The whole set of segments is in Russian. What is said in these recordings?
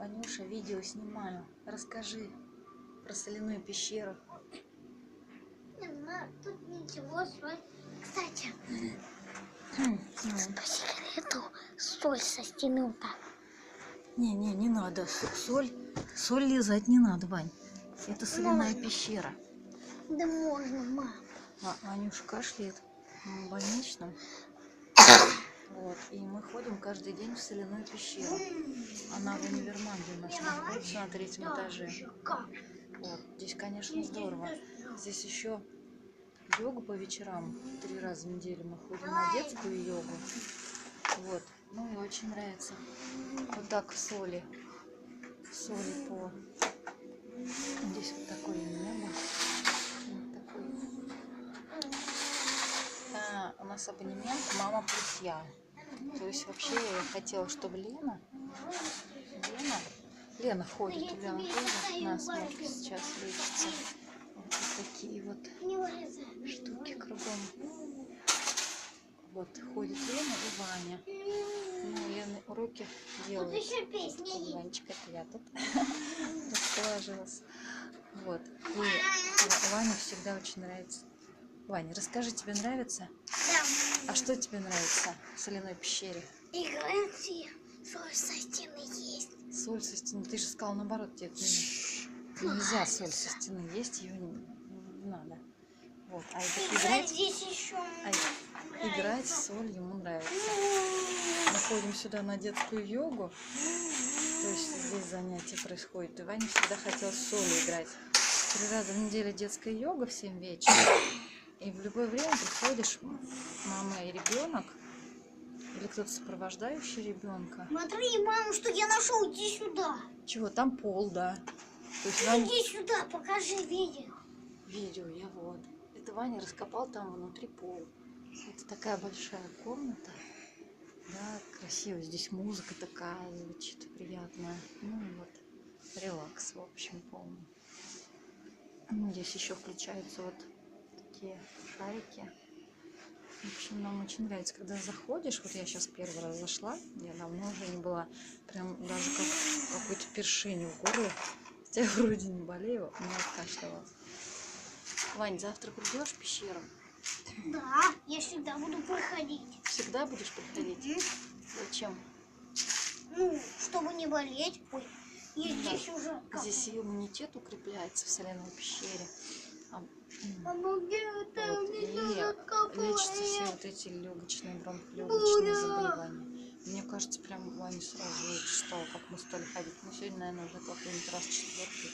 Ванюша, видео снимаю. Расскажи про соляную пещеру. Тут ничего, соль. Кстати, по секрету соль со стены вот так. Не надо. Соль лизать не надо, Вань. Это соляная пещера. Да можно, мам. Ванюша кашляет в больничном. Вот. И мы ходим каждый день в соляную пещеру. Она в универмаге у нас находится на 3-м этаже. Вот. Здесь, конечно, здорово. Здесь еще йога по вечерам. 3 раза в неделю мы ходим на детскую йогу. Вот. Ну и очень нравится. Вот так в соли. По. Здесь вот такое небо. Вот такой. У нас абонемент «Мама плюс я». То есть вообще я хотела, чтобы Лена ходит туда, она тоже на осмотре сейчас лечится. Вот такие вот штуки кругом. Вот ходит Лена и Ваня. Ну, Лена уроки делает. Тут еще песни. Ванечка, это я тут расположилась. Вот. И Ване всегда очень нравится. Ваня, расскажи, тебе нравится? Да. А что тебе нравится в соляной пещере? Играть и соль со стены есть. Соль со стены. Ты же сказал наоборот, тебе нельзя соль со стены есть, ее не надо. Вот. А играть здесь еще. Играть в соль ему нравится. Мы ходим сюда на детскую йогу. То есть здесь занятия происходят. И Ваня всегда хотел с солью играть. 3 раза в неделю детская йога в 7 вечера. И в любое время приходишь, мама и ребенок, или кто-то сопровождающий ребенка. Смотри, мама, что я нашел, иди сюда. Чего? Там пол, да. То есть Иди сюда, покажи видео. Видео, я вот. Это Ваня раскопал там внутри пол. Это такая большая комната. Да, красиво. Здесь музыка такая звучит, приятная. Ну и вот релакс, в общем, полный. Здесь еще включаются вот такие шарики. В общем, нам очень нравится, когда заходишь. Вот я сейчас первый раз зашла, я давно уже не была. Прям даже как в какой-то першине в горы. Я вроде не болею, но откашлялась. Вань, завтра придешь в пещеру? Да, я всегда буду проходить. Всегда будешь приходить? Зачем? Ну, чтобы не болеть. Ой, я здесь уже капаю. Здесь и иммунитет укрепляется в соляной пещере. Мама, где это? Вот, и лечатся все вот эти легочные, бронхолегочные заболевания. Мне кажется, прям Ваня сразу лучше стало, как мы стали ходить. Мы сегодня, наверное, уже какой-нибудь раз 4-й,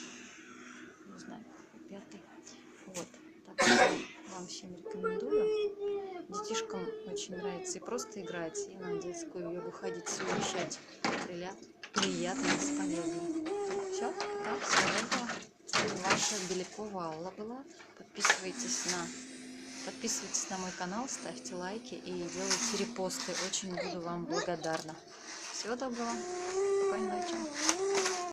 не знаю, 5-й. Вот. Так что вам всем рекомендую. Детишкам очень нравится и просто играть, и на детскую йогу ходить, совмещать приятно с полезным. Все, да, всего доброго. Ваша Белякова Алла была. Подписывайтесь на мой канал, ставьте лайки и делайте репосты. Очень буду вам благодарна. Всего доброго. Спокойной ночи.